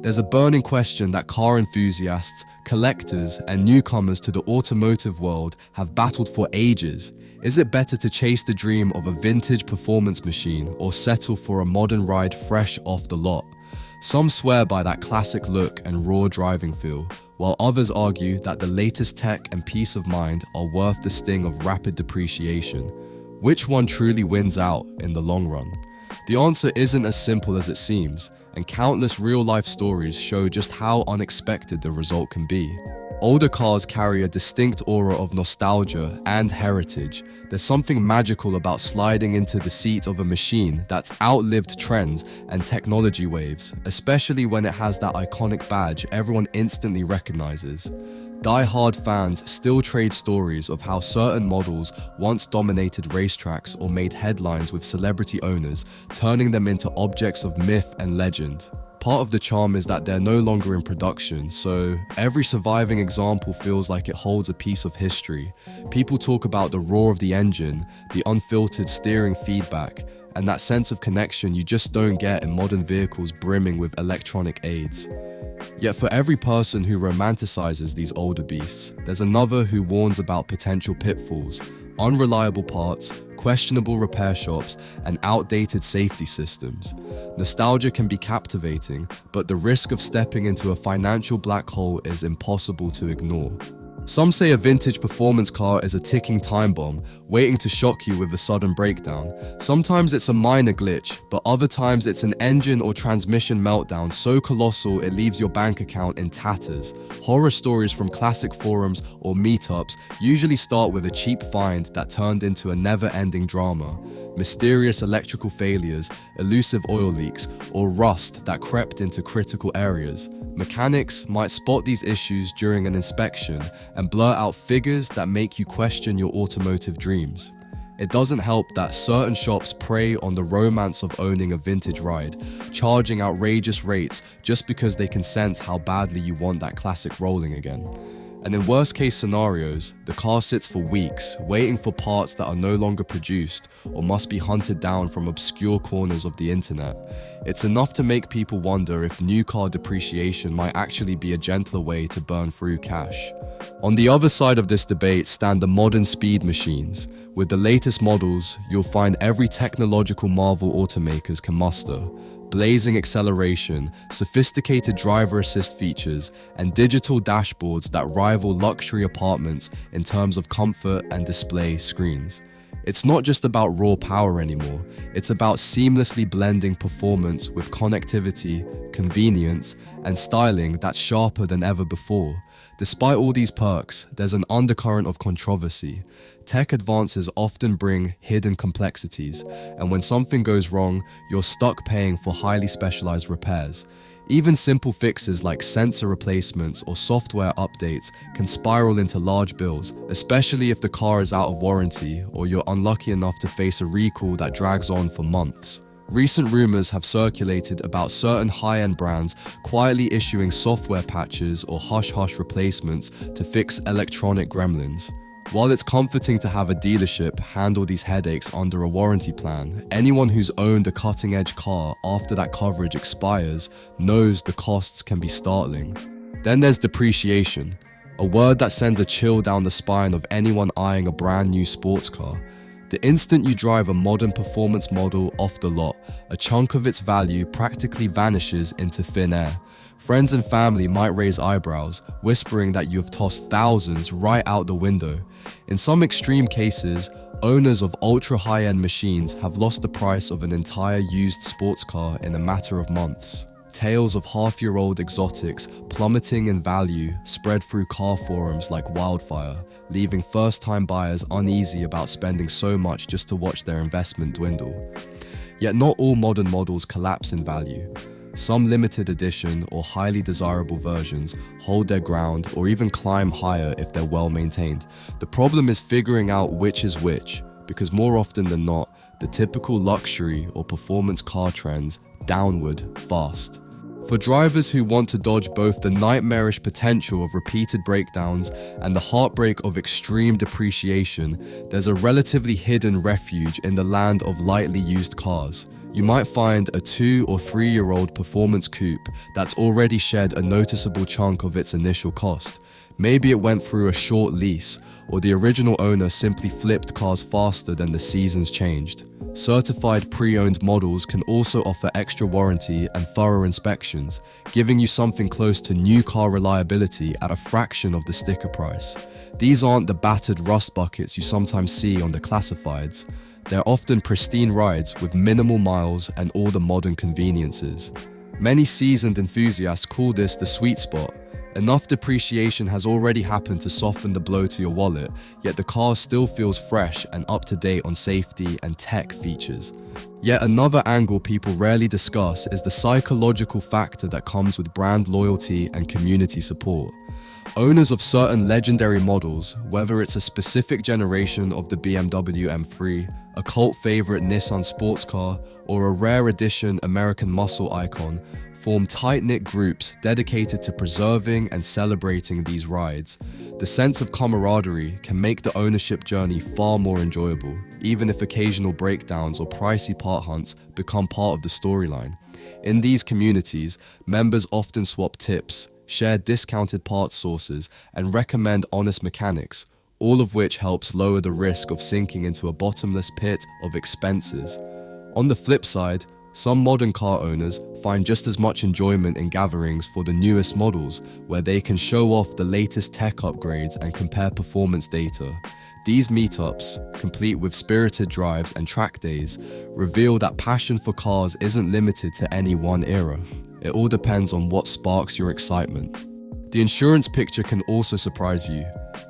There's a burning question that car enthusiasts, collectors, and newcomers to the automotive world have battled for ages. Is it better to chase the dream of a vintage performance machine or settle for a modern ride fresh off the lot? Some swear by that classic look and raw driving feel, while others argue that the latest tech and peace of mind are worth the sting of rapid depreciation. Which one truly wins out in the long run? The answer isn't as simple as it seems, and countless real-life stories show just how unexpected the result can be. Older cars carry a distinct aura of nostalgia and heritage. There's something magical about sliding into the seat of a machine that's outlived trends and technology waves, especially when it has that iconic badge everyone instantly recognizes. Die-hard fans still trade stories of how certain models once dominated racetracks or made headlines with celebrity owners, turning them into objects of myth and legend. Part of the charm is that they're no longer in production, so every surviving example feels like it holds a piece of history. People talk about the roar of the engine, the unfiltered steering feedback, and that sense of connection you just don't get in modern vehicles brimming with electronic aids. Yet for every person who romanticizes these older beasts, there's another who warns about potential pitfalls, unreliable parts, questionable repair shops, and outdated safety systems. Nostalgia can be captivating, but the risk of stepping into a financial black hole is impossible to ignore. Some say a vintage performance car is a ticking time bomb, waiting to shock you with a sudden breakdown. Sometimes it's a minor glitch, but other times it's an engine or transmission meltdown so colossal it leaves your bank account in tatters. Horror stories from classic forums or meetups usually start with a cheap find that turned into a never-ending drama. Mysterious electrical failures, elusive oil leaks, or rust that crept into critical areas. Mechanics might spot these issues during an inspection and blur out figures that make you question your automotive dreams. It doesn't help that certain shops prey on the romance of owning a vintage ride, charging outrageous rates just because they can sense how badly you want that classic rolling again. And in worst-case scenarios, the car sits for weeks, waiting for parts that are no longer produced or must be hunted down from obscure corners of the internet. It's enough to make people wonder if new car depreciation might actually be a gentler way to burn through cash. On the other side of this debate stand the modern speed machines. With the latest models, you'll find every technological marvel automakers can muster. Blazing acceleration, sophisticated driver assist features, and digital dashboards that rival luxury apartments in terms of comfort and display screens. It's not just about raw power anymore, it's about seamlessly blending performance with connectivity, convenience, and styling that's sharper than ever before. Despite all these perks, there's an undercurrent of controversy. Tech advances often bring hidden complexities, and when something goes wrong, you're stuck paying for highly specialized repairs. Even simple fixes like sensor replacements or software updates can spiral into large bills, especially if the car is out of warranty or you're unlucky enough to face a recall that drags on for months. Recent rumors have circulated about certain high-end brands quietly issuing software patches or hush-hush replacements to fix electronic gremlins. While it's comforting to have a dealership handle these headaches under a warranty plan, anyone who's owned a cutting-edge car after that coverage expires knows the costs can be startling. Then there's depreciation, a word that sends a chill down the spine of anyone eyeing a brand new sports car. The instant you drive a modern performance model off the lot, a chunk of its value practically vanishes into thin air. Friends and family might raise eyebrows, whispering that you have tossed thousands right out the window. In some extreme cases, owners of ultra high-end machines have lost the price of an entire used sports car in a matter of months. Tales of half-year-old exotics plummeting in value spread through car forums like wildfire, leaving first-time buyers uneasy about spending so much just to watch their investment dwindle. Yet not all modern models collapse in value. Some limited edition or highly desirable versions hold their ground or even climb higher if they're well maintained. The problem is figuring out which is which, because more often than not, the typical luxury or performance car trends downward fast. For drivers who want to dodge both the nightmarish potential of repeated breakdowns and the heartbreak of extreme depreciation, there's a relatively hidden refuge in the land of lightly used cars. You might find a 2 or 3-year-old performance coupe that's already shed a noticeable chunk of its initial cost. Maybe it went through a short lease, or the original owner simply flipped cars faster than the seasons changed. Certified pre-owned models can also offer extra warranty and thorough inspections, giving you something close to new car reliability at a fraction of the sticker price. These aren't the battered rust buckets you sometimes see on the classifieds. They're often pristine rides with minimal miles and all the modern conveniences. Many seasoned enthusiasts call this the sweet spot. Enough depreciation has already happened to soften the blow to your wallet, yet the car still feels fresh and up to date on safety and tech features. Yet another angle people rarely discuss is the psychological factor that comes with brand loyalty and community support. Owners of certain legendary models, whether it's a specific generation of the BMW M3, a cult favorite Nissan sports car, or a rare edition American muscle icon, form tight-knit groups dedicated to preserving and celebrating these rides. The sense of camaraderie can make the ownership journey far more enjoyable, even if occasional breakdowns or pricey part hunts become part of the storyline. In these communities, members often swap tips, share discounted parts sources, and recommend honest mechanics, all of which helps lower the risk of sinking into a bottomless pit of expenses. On the flip side, some modern car owners find just as much enjoyment in gatherings for the newest models, where they can show off the latest tech upgrades and compare performance data. These meetups, complete with spirited drives and track days, reveal that passion for cars isn't limited to any one era. It all depends on what sparks your excitement. The insurance picture can also surprise you.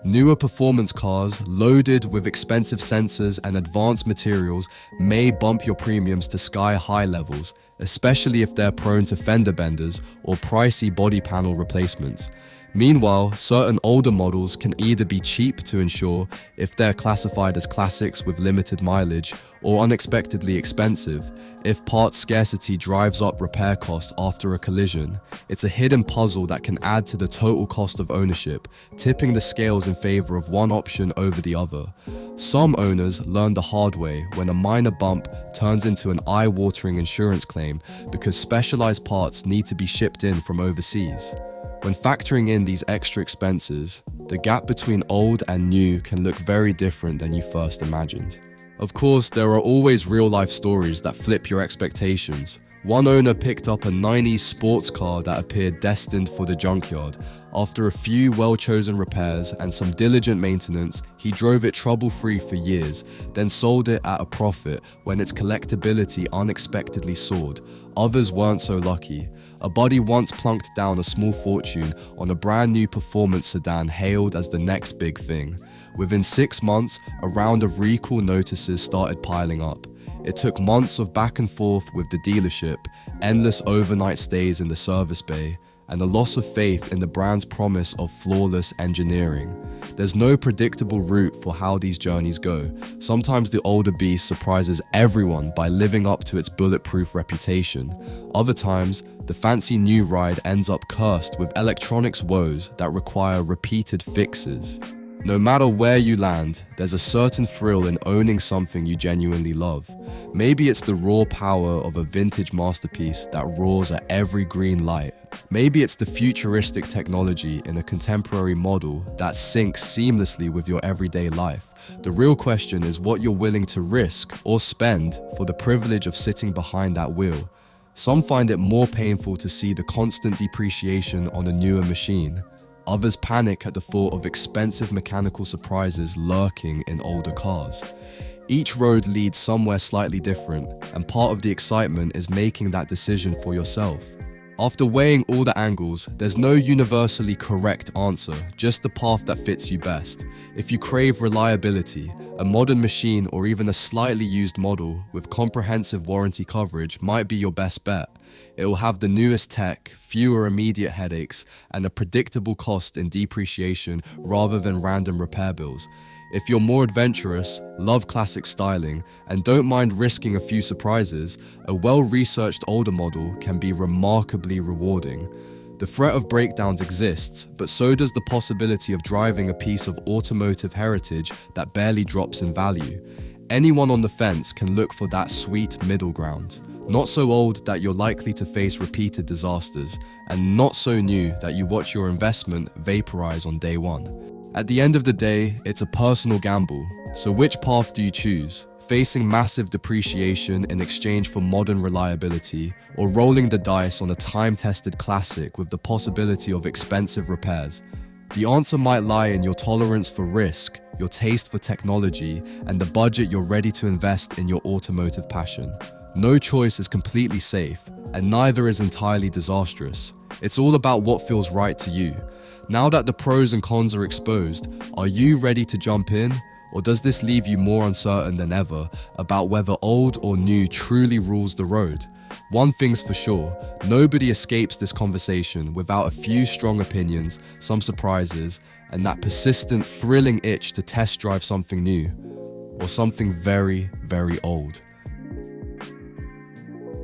Newer performance cars, loaded with expensive sensors and advanced materials, may bump your premiums to sky-high levels, especially if they're prone to fender benders or pricey body panel replacements. Meanwhile, certain older models can either be cheap to insure if they're classified as classics with limited mileage, or unexpectedly expensive if parts scarcity drives up repair costs after a collision. It's a hidden puzzle that can add to the total cost of ownership, tipping the scales in favor of one option over the other. Some owners learn the hard way when a minor bump turns into an eye-watering insurance claim because specialized parts need to be shipped in from overseas. When factoring in these extra expenses, the gap between old and new can look very different than you first imagined. Of course, there are always real-life stories that flip your expectations. One owner picked up a 90s sports car that appeared destined for the junkyard. After a few well-chosen repairs and some diligent maintenance, he drove it trouble-free for years, then sold it at a profit when its collectability unexpectedly soared. Others weren't so lucky. A buddy once plunked down a small fortune on a brand new performance sedan hailed as the next big thing. Within 6 months, a round of recall notices started piling up. It took months of back and forth with the dealership, endless overnight stays in the service bay, and a loss of faith in the brand's promise of flawless engineering. There's no predictable route for how these journeys go. Sometimes the older beast surprises everyone by living up to its bulletproof reputation. Other times, the fancy new ride ends up cursed with electronics woes that require repeated fixes. No matter where you land, there's a certain thrill in owning something you genuinely love. Maybe it's the raw power of a vintage masterpiece that roars at every green light. Maybe it's the futuristic technology in a contemporary model that syncs seamlessly with your everyday life. The real question is what you're willing to risk or spend for the privilege of sitting behind that wheel. Some find it more painful to see the constant depreciation on a newer machine. Others panic at the thought of expensive mechanical surprises lurking in older cars. Each road leads somewhere slightly different, and part of the excitement is making that decision for yourself. After weighing all the angles, there's no universally correct answer, just the path that fits you best. If you crave reliability, a modern machine or even a slightly used model with comprehensive warranty coverage might be your best bet. It will have the newest tech, fewer immediate headaches, and a predictable cost in depreciation rather than random repair bills. If you're more adventurous, love classic styling, and don't mind risking a few surprises, a well-researched older model can be remarkably rewarding. The threat of breakdowns exists, but so does the possibility of driving a piece of automotive heritage that barely drops in value. Anyone on the fence can look for that sweet middle ground. Not so old that you're likely to face repeated disasters, and not so new that you watch your investment vaporize on day one. At the end of the day, it's a personal gamble. So which path do you choose? Facing massive depreciation in exchange for modern reliability, or rolling the dice on a time-tested classic with the possibility of expensive repairs? The answer might lie in your tolerance for risk, your taste for technology, and the budget you're ready to invest in your automotive passion. No choice is completely safe, and neither is entirely disastrous. It's all about what feels right to you. Now that the pros and cons are exposed, are you ready to jump in? Or does this leave you more uncertain than ever about whether old or new truly rules the road? One thing's for sure, nobody escapes this conversation without a few strong opinions, some surprises, and that persistent, thrilling itch to test drive something new, or something very, very old.